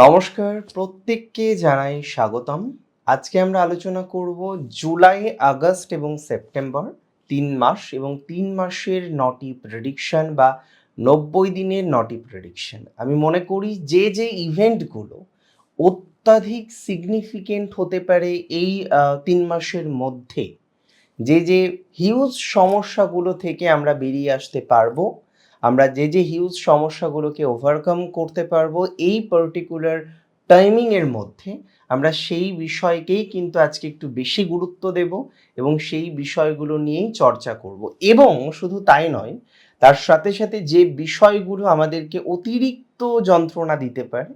নমস্কার, প্রত্যেককে জানাই স্বাগতম। আজকে আমরা আলোচনা করব জুলাই, আগস্ট এবং সেপ্টেম্বর ৩ মাস এবং ৩ মাসের ৯টি প্রেডিকশন বা ৯০ দিনের ৯টি প্রেডিকশন। আমি মনে করি যে ইভেন্টগুলো অত্যাধিক সিগনিফিকেন্ট হতে পারে এই ৩ মাসের মধ্যে, যে হিউজ সমস্যাগুলো থেকে আমরা বেরিয়ে আসতে পারবো, আমরা যে হিউজ সমস্যাগুলোকে ওভারকাম করতে পারবো এই পার্টিকুলার টাইমিংয়ের মধ্যে, আমরা সেই বিষয়কেই কিন্তু আজকে একটু বেশি গুরুত্ব দেব এবং সেই বিষয়গুলো নিয়েই চর্চা করব। এবং শুধু তাই নয়, তার সাথে সাথে যে বিষয়গুলো আমাদেরকে অতিরিক্ত যন্ত্রণা দিতে পারে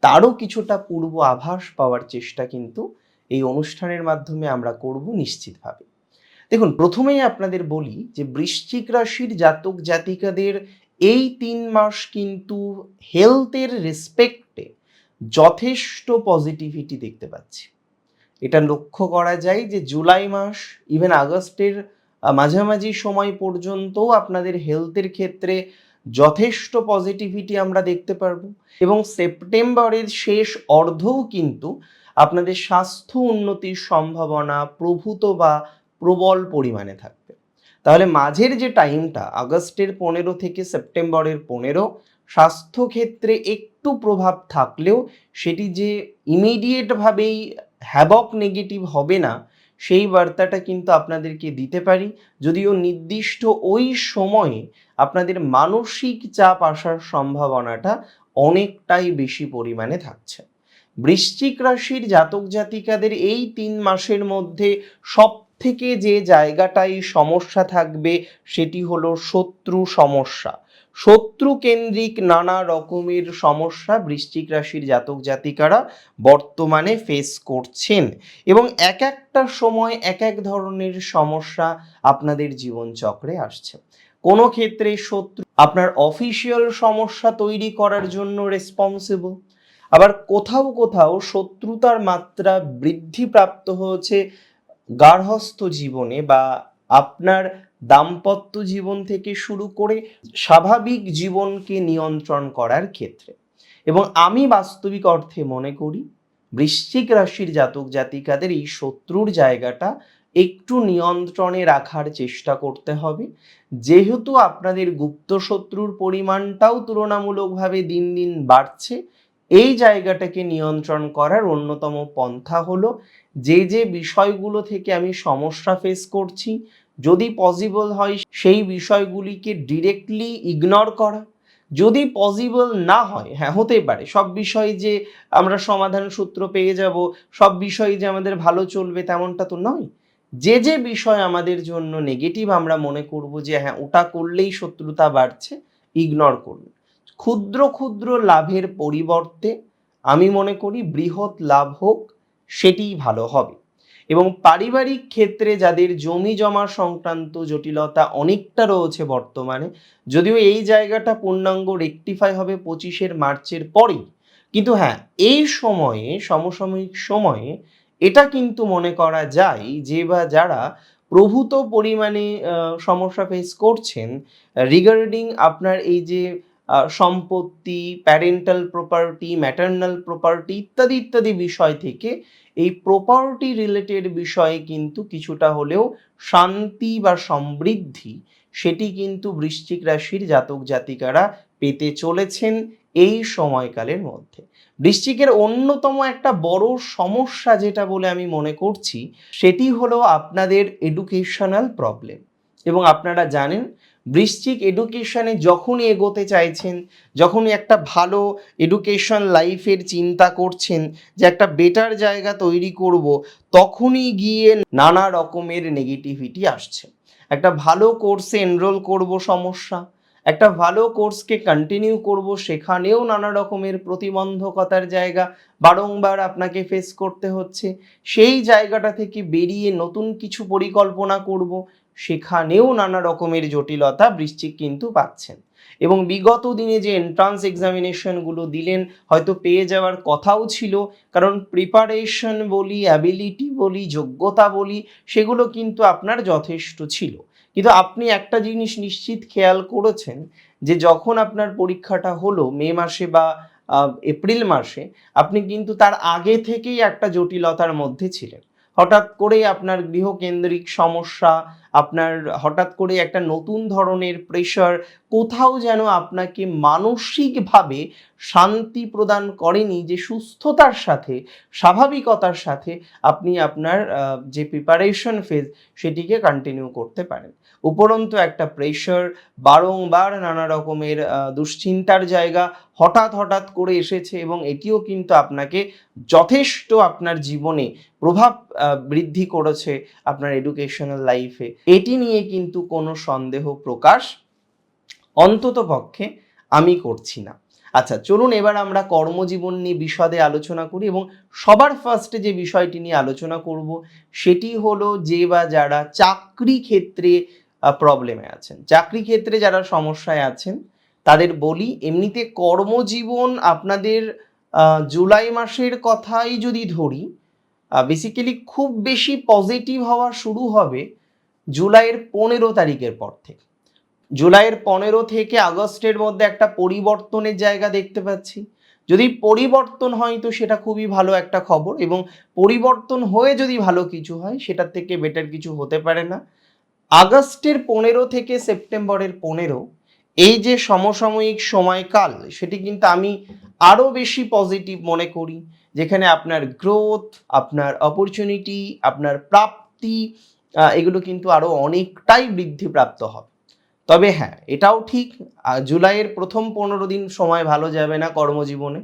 তারও কিছুটা পূর্ব আভাস পাওয়ার চেষ্টা কিন্তু এই অনুষ্ঠানের মাধ্যমে আমরা করব নিশ্চিতভাবে। দেখুন, প্রথমেই আপনাদের বলি যে বৃশ্চিক রাশির জাতক জাতিকাদের এই ৩ মাস কিন্তু হেলথের রেসপেক্টে যথেষ্ট পজিটিভিটি দেখতে পাচ্ছি। এটা লক্ষ্য করা যায় যে জুলাই মাস, ইভেন আগস্টের মাঝামাঝি সময় পর্যন্তও আপনাদের হেলথের ক্ষেত্রে যথেষ্ট পজিটিভিটি আমরা দেখতে পারবো এবং সেপ্টেম্বরের শেষ অর্ধও কিন্তু আপনাদের স্বাস্থ্য উন্নতির সম্ভাবনা প্রভূত বা প্রবল পরিমাণে থাকবে। তাহলে মাঝের যে টাইমটা আগস্টের ১৫ থেকে সেপ্টেম্বরের ১৫, স্বাস্থ্যক্ষেত্রে একটু প্রভাব থাকলেও সেটি যে ইমিডিয়েটভাবেই হ্যাবক নেগেটিভ হবে না সেই বার্তাটা কিন্তু আপনাদেরকে দিতে পারি। যদিও নির্দিষ্ট ওই সময়ে আপনাদের মানসিক চাপ আসার সম্ভাবনাটা অনেকটাই বেশি পরিমাণে থাকছে। বৃশ্চিক রাশির জাতক জাতিকাদের এই ৩ মাসের মধ্যে সব থেকে যে জায়গাটাই সমস্যা থাকবে সেটি হলো শত্রু সমস্যা। শত্রু কেন্দ্রিক নানা রকমের সমস্যা বৃশ্চিক রাশির জাতক জাতিকারা বর্তমানে ফেস করছেন এবং এক একটা সময় এক এক ধরনের সমস্যা আপনাদের জীবনচক্রে আসছে। কোনো ক্ষেত্রে শত্রু আপনার অফিসিয়াল সমস্যা তৈরি করার জন্য রেসপন্সিবল, আবার কোথাও কোথাও শত্রুতার মাত্রা বৃদ্ধিপ্রাপ্ত হয়েছে গার্হস্থ্য জীবনে বা আপনার দাম্পত্য জীবন থেকে শুরু করে স্বাভাবিক জীবনকে নিয়ন্ত্রণ করার ক্ষেত্রে। এবং আমি বাস্তবিক অর্থে মনে করি বৃশ্চিক রাশির জাতক জাতিকাদের এই শত্রুর জায়গাটা একটু নিয়ন্ত্রণে রাখার চেষ্টা করতে হবে, যেহেতু আপনাদের গুপ্ত শত্রুর পরিমাণটাও তুলনামূলকভাবে দিন দিন বাড়ছে। এই জায়গাটাকে নিয়ন্ত্রণ করার অন্যতম পন্থা হলো যে বিষয়গুলো থেকে আমি সমস্যা ফেস করছি, যদি পসিবল হয় সেই বিষয়গুলিকে ডিরেক্টলি ইগনোর করা। যদি পসিবল না হয়, হ্যাঁ হতেই পারে সব বিষয় যে আমরা সমাধান সূত্র পেয়ে যাব, সব বিষয় যে আমাদের ভালো চলবে তেমনটা তো নয়। যে বিষয় আমাদের জন্য নেগেটিভ আমরা মনে করব যে হ্যাঁ ওটা করলেই শত্রুতা বাড়ছে, ইগনোর করুন। ক্ষুদ্র ক্ষুদ্র লাভের পরিবর্তে আমি মনে করি বৃহৎ লাভ হোক, সেটিই ভালো হবে। এবং পারিবারিক ক্ষেত্রে যাদের জমি জমা সংক্রান্ত জটিলতা অনেকটা রয়েছে বর্তমানে, যদিও এই জায়গাটা পূর্ণাঙ্গ রেকটিফাই হবে ২৫শে মার্চের পরেই, কিন্তু হ্যাঁ এই সময়ে সমসাময়িক সময়ে এটা কিন্তু মনে করা যায় যে বা যারা প্রভূত পরিমাণে সমস্যা ফেস করছেন রিগার্ডিং আপনার এই যে সম্পত্তি, প্যারেন্টাল প্রপার্টি, ম্যাটার্নাল প্রপার্টি ইত্যাদি ইত্যাদি বিষয় থেকে এই প্রপার্টি রিলেটেড বিষয়ে কিন্তু কিছুটা হলেও শান্তি বা সমৃদ্ধি সেটি কিন্তু বৃশ্চিক রাশির জাতক জাতিকারা পেতে চলেছেন এই সময়কালের মধ্যে। বৃশ্চিকের অন্যতম একটা বড় সমস্যা যেটা বলে আমি মনে করছি সেটি হলো আপনাদের এডুকেশনাল প্রবলেম। এবং আপনারা জানেন বৃশ্চিক এডুকেশনে যখনই এগোতে চাইছেন, যখনই একটা ভালো এডুকেশন লাইফের চিন্তা করছেন যে একটা বেটার জায়গা তৈরি করব, তখনই গিয়ে নানা রকমের নেগেটিভিটি আসছে। একটা ভালো কোর্সে এনরোল করব, সমস্যা। একটা ভালো কোর্সকে কন্টিনিউ করব, সেখানেও নানা রকমের প্রতিবন্ধকতার জায়গা বারংবার আপনাকে ফেস করতে হচ্ছে। সেই জায়গাটা থেকে বেরিয়ে নতুন কিছু পরিকল্পনা করব, সেখানেও নানা রকমের জটিলতা বৃশ্চিক কিন্তু পাচ্ছেন। এবং বিগত দিনে যে এন্ট্রান্স এক্সামিনেশনগুলো দিলেন হয়তো পেয়ে যাওয়ার কথাও ছিল, কারণ প্রিপারেশন বলি, অ্যাবিলিটি বলি, যোগ্যতা বলি, সেগুলো কিন্তু আপনার যথেষ্ট ছিল। কিন্তু আপনি একটা জিনিস নিশ্চিত খেয়াল করেছেন যে যখন আপনার পরীক্ষাটা হলো মে মাসে বা এপ্রিল মাসে আপনি কিন্তু তার আগে থেকেই একটা জটিলতার মধ্যে ছিলেন। হঠাৎ করেই আপনার গৃহকেন্দ্রিক সমস্যা, আপনার হঠাৎ করে একটা নতুন ধরনের প্রেশার কোথাও যেন আপনাকে মানসিকভাবে শান্তি প্রদান করেনি, যে সুস্থতার সাথে, স্বাভাবিকতার সাথে আপনি আপনার যে প্রিপারেশন ফেজ সেটিকে কন্টিনিউ করতে পারেন। উপরন্তু একটা প্রেশার, বারংবার নানা রকমের দুশ্চিন্তার জায়গা হঠাৎ হঠাৎ করে এসেছে এবং এটিও কিন্তু আপনাকে যথেষ্ট আপনার জীবনে প্রভাব বৃদ্ধি করেছে আপনার এডুকেশনাল লাইফে। এটি নিয়ে কিন্তু কোনো সন্দেহ প্রকাশ অন্তত পক্ষে আমি করছি না। আচ্ছা, চলুন এবার আমরা কর্মজীবন নিয়ে বিশদে আলোচনা করি এবং সবার ফার্স্টে যে বিষয়টি নিয়ে আলোচনা করব সেটি হলো যে বা যারা চাকরি ক্ষেত্রে প্রবলেমে আছেন, চাকরি ক্ষেত্রে যারা সমস্যায় আছেন তাদের বলি, এমনিতে কর্মজীবন আপনাদের জুলাই মাসের কথাই যদি ধরি, বেসিক্যালি খুব বেশি পজিটিভ হওয়া শুরু হবে জুলাইয়ের 15 তারিখের পর থেকে। জুলাইয়ের 15 থেকে আগস্টের মধ্যে একটা পরিবর্তনের জায়গা দেখতে পাচ্ছি। যদি পরিবর্তন হয় তো সেটা খুবই ভালো একটা খবর, এবং পরিবর্তন হয়ে যদি ভালো কিছু হয় সেটার থেকে বেটার কিছু হতে পারে না। আগস্টের 15 থেকে সেপ্টেম্বরের 15, এই যে সমসাময়িক সময়কাল সেটি কিন্তু আমি আরও বেশি পজিটিভ মনে করি, যেখানে আপনার গ্রোথ, আপনার অপরচুনিটি, আপনার প্রাপ্তি, এগুলো কিন্তু আরও অনেকটাই বৃদ্ধিপ্রাপ্ত হবে। তবে হ্যাঁ, এটাও ঠিক, জুলাইয়ের প্রথম 15 দিন সময় ভালো যাবে না কর্মজীবনে।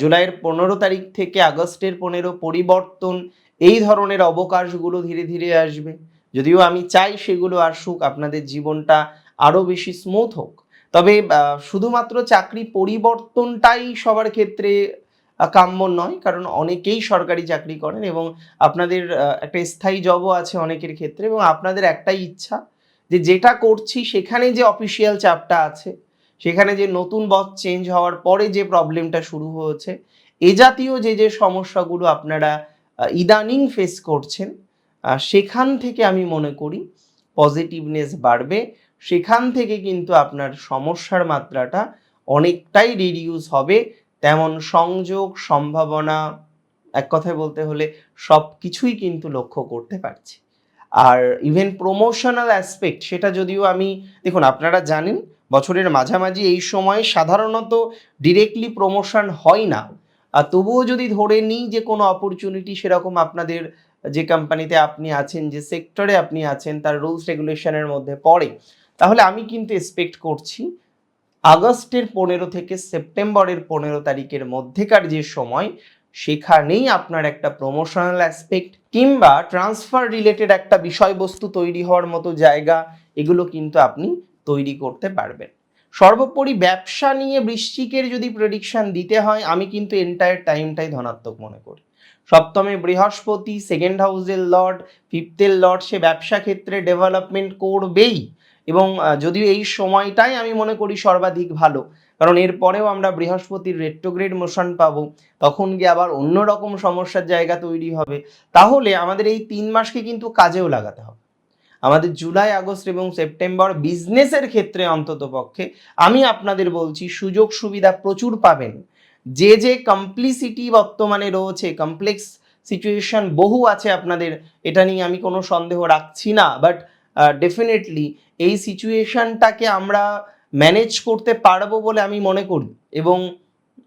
জুলাইয়ের 15 তারিখ থেকে আগস্টের 15 পরিবর্তন, এই ধরনের অবকাশগুলো ধীরে ধীরে আসবে। যদিও আমি চাই সেগুলো আসুক, আপনাদের জীবনটা আরও বেশি স্মুথ হোক। তবে শুধুমাত্র চাকরি পরিবর্তনটাই সবার ক্ষেত্রে কাম্য নয়, কারণ অনেকেই সরকারি চাকরি করেন এবং আপনাদের একটা স্থায়ী জবও আছে অনেকের ক্ষেত্রে, এবং আপনাদের একটাই ইচ্ছা যে যেটা করছি সেখানে যে অফিসিয়াল চাপটা আছে, সেখানে যে নতুন বস চেঞ্জ হওয়ার পরে যে প্রবলেমটা শুরু হয়েছে, এ জাতীয় যে যে সমস্যাগুলো আপনারা ইদানিং ফেস করছেন, সেখান থেকে আমি মনে করি পজিটিভনেস বাড়বে। সেখান থেকে কিন্তু আপনার সমস্যার মাত্রাটা অনেকটাই রিডিউস হবে। তেমন সংযোগ, সম্ভাবনা, এক কথায় বলতে হলে সব কিছুই কিন্তু লক্ষ্য করতে পারছি। আর ইভেন প্রমোশনাল অ্যাসপেক্ট, সেটা যদিও আমি, দেখুন আপনারা জানেন বছরের মাঝামাঝি এই সময় সাধারণত ডিরেক্টলি প্রমোশন হয় না, আর তবুও যদি ধরে নিই যে কোনো অপরচুনিটি সেরকম আপনাদের যে কোম্পানিতে আপনি আছেন, যে সেক্টরে আপনি আছেন তার রুলস রেগুলেশনের মধ্যে পড়ে, তাহলে আমি কিন্তু এক্সপেক্ট করছি আগস্টের 15 থেকে সেপ্টেম্বরের 15 তারিখের মধ্যেকার যে সময়, সেখানেই আপনার একটা প্রমোশনাল অ্যাসপেক্ট কিংবা ট্রান্সফার রিলেটেড একটা বিষয়বস্তু তৈরি হওয়ার মতো জায়গা, এগুলো কিন্তু আপনি তৈরি করতে পারবেন। সর্বোপরি ব্যবসা নিয়ে বৃশ্চিকের যদি প্রেডিকশন দিতে হয়, আমি কিন্তু এন্টায়ার টাইমটাই ধনাত্মক মনে করি। সপ্তমে বৃহস্পতি, সেকেন্ড হাউসের লর্ড, ফিফথের লর্ড, সে ব্যবসা ক্ষেত্রে ডেভেলপমেন্ট করবেই, এবং যদিও এই সময়টাই আমি মনে করি সর্বাধিক ভালো, কারণ এরপরেও আমরা বৃহস্পতির রেট্রোগ্রেড মোশন পাবো, তখন গিয়ে আবার অন্যরকম সমস্যার জায়গা তৈরি হবে। তাহলে আমাদের এই 3 মাসকে কিন্তু কাজেও লাগাতে হবে। আমাদের জুলাই, আগস্ট এবং সেপ্টেম্বর বিজনেসের ক্ষেত্রে অন্তত পক্ষে আমি আপনাদের বলছি সুযোগ সুবিধা প্রচুর পাবেন। যে যে কমপ্লিসিটি বর্তমানে রয়েছে, কমপ্লেক্স সিচুয়েশন বহু আছে আপনাদের, এটা নিয়ে আমি কোনো সন্দেহ রাখছি না, বাট ডেফিনেটলি এই সিচুয়েশনটাকে আমরা ম্যানেজ করতে পারবো বলে আমি মনে করি, এবং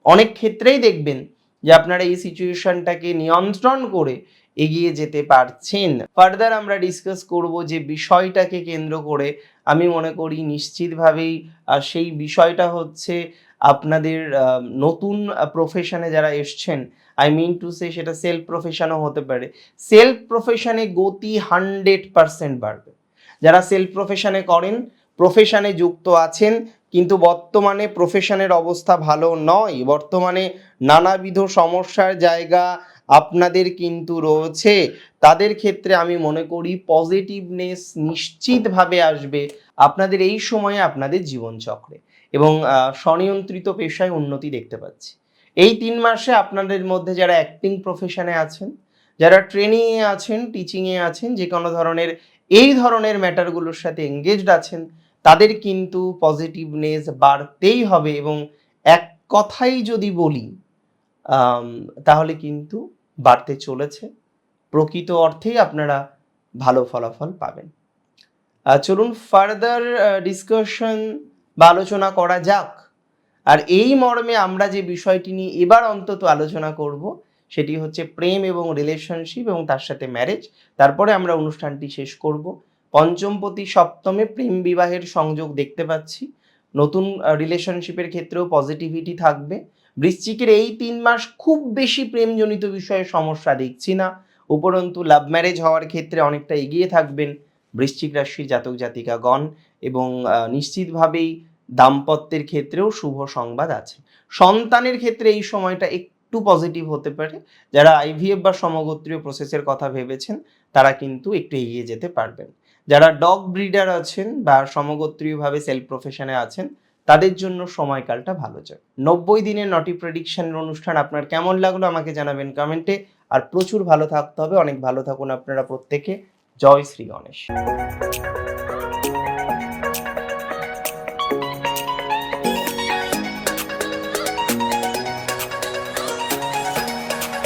অনেক ক্ষেত্রেই দেখবেন যে আপনারা এই সিচুয়েশনটাকে নিয়ন্ত্রণ করে এগিয়ে যেতে পারছেন। ফার্দার আমরা ডিসকাস করব যে বিষয়টাকে কেন্দ্র করে, আমি মনে করি নিশ্চিতভাবেই সেই বিষয়টা হচ্ছে আপনাদের নতুন প্রফেশনে যারা এসছেন, আই মিন টু সে সেটা সেলফ প্রফেশনও হতে পারে, সেলফ প্রফেশনে গতি 100% বাড়বে। যারা সেলফ প্রফেশনে করেন, প্রফেশনে যুক্ত আছেন, কিন্তু বর্তমানে প্রফেশনের অবস্থা ভালো নয়, বর্তমানে নানাবিধ সমস্যার জায়গা আপনাদের কিন্তু রয়েছে, তাদের ক্ষেত্রে আমি মনে করি পজিটিভনেস নিশ্চিতভাবে আসবে আপনাদের এই সময়ে আপনাদের জীবনচক্রে, এবং স্বনিয়ন্ত্রিত পেশায় উন্নতি দেখতে পাচ্ছি। এই 3 মাসে আপনাদের মধ্যে যারা অ্যাক্টিং প্রফেশনে আছেন, যারা ট্রেনিংয়ে আছেন, টিচিংয়ে আছেন, যে কোনো ধরনের এই ধরনের ম্যাটারগুলোর সাথে এঙ্গেজড আছেন, তাদের কিন্তু পজিটিভনেস বাড়তেই হবে, এবং এক কথাই যদি বলি তাহলে কিন্তু বাড়তে চলেছে। প্রকৃত অর্থেই আপনারা ভালো ফলাফল পাবেন। চলুন ফার্দার ডিসকাশন বা আলোচনা করা যাক। আর এই মর্মে আমরা যে বিষয়টি নিয়ে এবার অন্তত আলোচনা করব সেটি হচ্ছে প্রেম এবং রিলেশনশিপ এবং তার সাথে ম্যারেজ। তারপরে আমরা অনুষ্ঠানটি শেষ করব। পঞ্চমপতি সপ্তমে প্রেম বিবাহের সংযোগ দেখতে পাচ্ছি। নতুন রিলেশনশিপের ক্ষেত্রেও পজিটিভিটি থাকবে। বৃশ্চিকের এই ৩ মাস খুব বেশি প্রেমজনিত বিষয়ে সমস্যা দেখছি না। উপরন্তু লাভ ম্যারেজ হওয়ার ক্ষেত্রে অনেকটা এগিয়ে থাকবেন বৃশ্চিক রাশির জাতক জাতিকাগণ এবং নিশ্চিতভাবেই দাম্পত্যের ক্ষেত্রেও শুভ সংবাদ আছে। সন্তানের ক্ষেত্রে এই সময়টা একটু পজিটিভ হতে পারে। যারা আইভিএফ বা সমগোত্রীয় প্রসেসের কথা ভেবেছেন তারা কিন্তু একটু এগিয়ে যেতে পারবেন। যারা ডগ ব্রিডার আছেন বা সমগোত্রীয়ভাবে সেলফ প্রফেশনে আছেন তাদের জন্য সময়কালটা ভালো যায়। ৯০ দিনের নটি প্রেডিকশনের অনুষ্ঠান আপনার কেমন লাগলো আমাকে জানাবেন কমেন্টে। আর প্রচুর ভালো থাকতে হবে। অনেক ভালো থাকুন আপনারা প্রত্যেকে। জয় শ্রী গণেশ।